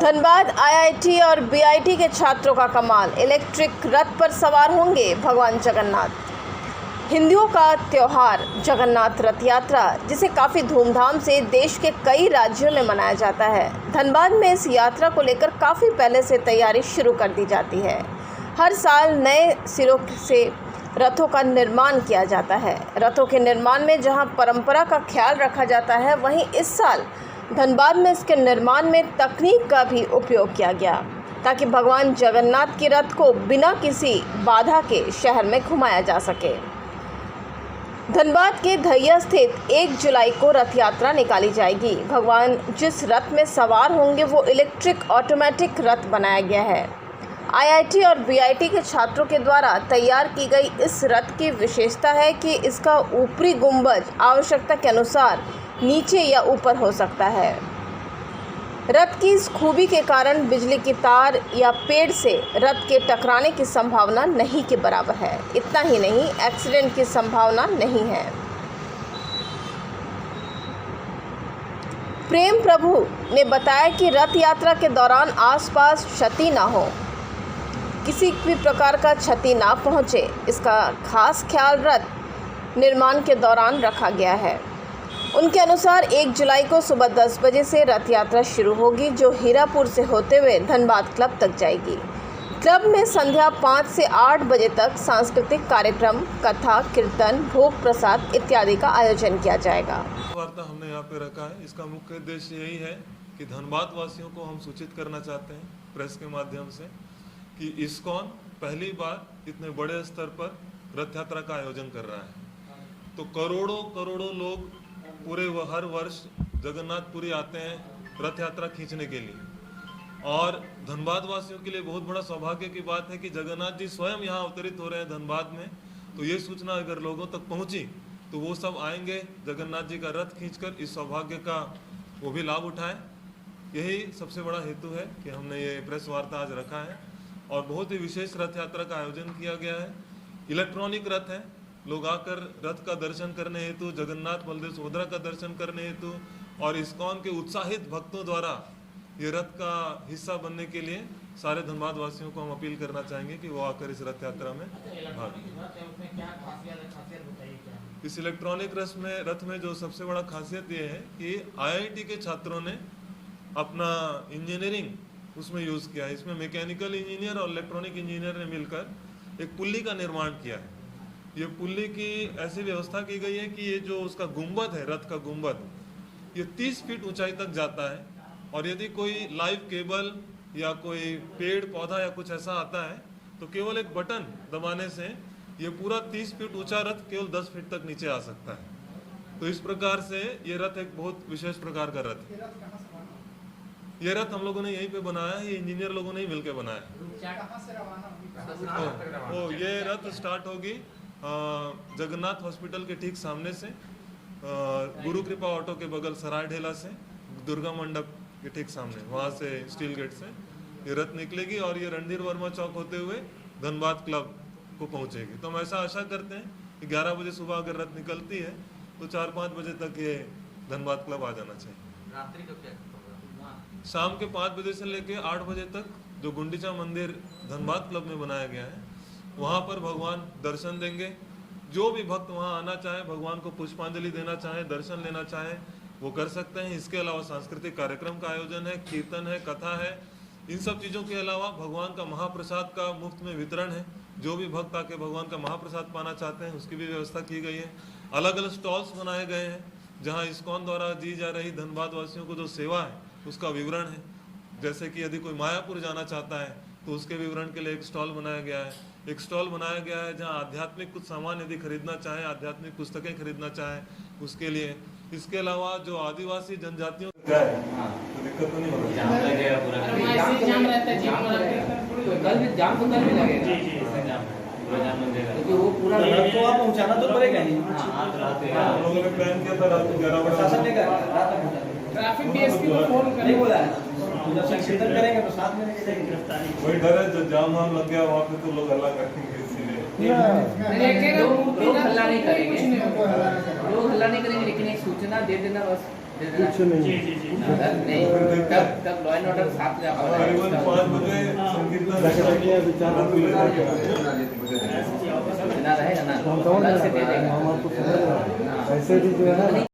Dhanbad IIT और BIT के छात्रों का कमाल, इलेक्ट्रिक रथ पर सवार होंगे भगवान जगन्नाथ। हिंदुओं का त्यौहार जगन्नाथ रथ यात्रा, जिसे काफ़ी धूमधाम से देश के कई राज्यों में मनाया जाता है। धनबाद में इस यात्रा को लेकर काफ़ी पहले से तैयारी शुरू कर दी जाती है। हर साल नए सिरों से रथों का निर्माण किया जाता है। रथों के निर्माण में जहां परंपरा का ख्याल रखा जाता है, वहीं इस साल धनबाद में इसके निर्माण में तकनीक का भी उपयोग किया गया, ताकि भगवान जगन्नाथ के रथ को बिना किसी बाधा के शहर में घुमाया जा सके। धनबाद के धैया स्थित 1 जुलाई को रथ यात्रा निकाली जाएगी। भगवान जिस रथ में सवार होंगे वो इलेक्ट्रिक ऑटोमेटिक रथ बनाया गया है। आईआईटी और बीआईटी के छात्रों के द्वारा तैयार की गई इस रथ की विशेषता है कि इसका ऊपरी गुंबज आवश्यकता के अनुसार नीचे या ऊपर हो सकता है। रथ की इस खूबी के कारण बिजली की तार या पेड़ से रथ के टकराने की संभावना नहीं के बराबर है। इतना ही नहीं, एक्सीडेंट की संभावना नहीं है। प्रेम प्रभु ने बताया कि रथ यात्रा के दौरान आसपास क्षति ना हो, किसी भी प्रकार का क्षति ना पहुंचे, इसका खास ख्याल रथ निर्माण के दौरान रखा गया है। उनके अनुसार 1 जुलाई को सुबह 10 बजे से रथ यात्रा शुरू होगी, जो हीरापुर से होते हुए धनबाद क्लब तक जाएगी। क्लब में संध्या 5 से 8 बजे तक सांस्कृतिक कार्यक्रम, कथा, कीर्तन, भोग प्रसाद इत्यादि का आयोजन किया जाएगा। वार्ता हमने यहाँ पे रखा है। इसका मुख्य उद्देश्य यही है कि धनबाद वासियों को हम सूचित करना चाहते हैं प्रेस के माध्यम से कि इस्कॉन पहली बार इतने बड़े स्तर पर रथ यात्रा का आयोजन कर रहा है। तो करोड़ों लोग पूरे हर वर्ष जगन्नाथपुरी आते हैं रथ यात्रा खींचने के लिए, और धनबाद वासियों के लिए बहुत बड़ा सौभाग्य की बात है कि जगन्नाथ जी स्वयं यहाँ अवतरित हो रहे हैं धनबाद में। तो ये सूचना अगर लोगों तक पहुँची तो वो सब आएंगे जगन्नाथ जी का रथ खींचकर इस सौभाग्य का वो भी लाभ उठाएं। यही सबसे बड़ा हेतु है कि हमने ये प्रेस वार्ता आज रखा है, और बहुत ही विशेष रथ यात्रा का आयोजन किया गया है। इलेक्ट्रॉनिक रथ है, लोग आकर रथ का दर्शन करने हेतु, जगन्नाथ बलदेव सुभद्रा का दर्शन करने हेतु और इस्कॉन के उत्साहित भक्तों द्वारा ये रथ का हिस्सा बनने के लिए सारे धनबाद वासियों को हम अपील करना चाहेंगे कि वो आकर इस रथ यात्रा में भाग लें। इस इलेक्ट्रॉनिक रथ में जो सबसे बड़ा खासियत ये है कि आईआईटी के छात्रों ने अपना इंजीनियरिंग उसमें यूज़ किया है। इसमें मैकेनिकल इंजीनियर और इलेक्ट्रॉनिक इंजीनियर ने मिलकर एक पुल्ली का निर्माण किया है। ये पुल्ली की ऐसी व्यवस्था की गई है कि ये जो उसका गुंबद है, रथ का गुंबद, ये 30 फीट ऊंचाई तक जाता है, और यदि कोई लाइव केबल या कोई पेड़ पौधा या कुछ ऐसा आता है तो केवल एक बटन दबाने से ये पूरा 30 फीट ऊंचा रथ केवल 10 फीट तक नीचे आ सकता है। तो इस प्रकार से ये रथ एक बहुत विशेष प्रकार का रथ है। ये रथ हम लोगों ने यहीं पे बनाया है, ये इंजीनियर लोगों ने ही मिलकर बनाया। ये रथ स्टार्ट होगी जगन्नाथ हॉस्पिटल के ठीक सामने से, गुरु कृपा ऑटो के बगल सराय ढेला से, दुर्गा मंडप के ठीक सामने, वहाँ से स्टील गेट से ये रथ निकलेगी और ये रणधीर वर्मा चौक होते हुए धनबाद क्लब को पहुँचेगी। तो हम ऐसा आशा करते हैं कि 11 बजे सुबह अगर रथ निकलती है तो 4-5 बजे तक ये धनबाद क्लब आ जाना चाहिए। रात्रि का क्या शाम के 5 बजे से लेके 8 बजे तक जो गुंडीचा मंदिर धनबाद क्लब में बनाया गया है, वहाँ पर भगवान दर्शन देंगे। जो भी भक्त वहाँ आना चाहे, भगवान को पुष्पांजलि देना चाहे, दर्शन लेना चाहे, वो कर सकते हैं। इसके अलावा सांस्कृतिक कार्यक्रम का आयोजन है, कीर्तन है, कथा है। इन सब चीज़ों के अलावा भगवान का महाप्रसाद का मुफ्त में वितरण है। जो भी भक्त आके भगवान का महाप्रसाद पाना चाहते हैं उसकी भी व्यवस्था की गई है। अलग अलग स्टॉल्स बनाए गए हैं जहाँ इस्कॉन द्वारा दी जा रही धनबाद वासियों को जो सेवा है उसका विवरण है। जैसे कि यदि कोई मायापुर जाना चाहता है तो उसके विवरण के लिए एक स्टॉल बनाया गया है। एक स्टॉल बनाया गया है जहां आध्यात्मिक कुछ सामान यदि खरीदना चाहे, आध्यात्मिक पुस्तकें खरीदना चाहे उसके लिए। इसके अलावा जो आदिवासी जनजातियों का है तो दिक्कत तो नहीं होगी। जाम लगेगा पूरा, जाम रहता है, जाम तो कल भी लगेगा, पूरा जाम लगेगा क्योंकि वो पूरा रथ को आप पहुंचाना तो पड़ेगा ही। हम लोगों ने प्लान किया था रात को 11 बजे। ट्रैफिक डीएसपी को फोन करने बोला है, जब संकीर्तन करेंगे तो साथ में लेके जाएंगे। गिरफ्तारी वही डर है, जो जाम वाम लग गया वहाँ पे तो लोग हल्ला करेंगे, इसीलिए लोग हल्ला नहीं करेंगे, लेकिन एक सूचना दे देना बस। कुछ नहीं। नहीं तब लॉ एंड ऑर्डर साथ में करीबन 5 बजे संगीत ना रहेगा ना हम समझ अलग से दे रहे हैं, देगा हम आपको समझ रहे हैं। ऐसे भी जो है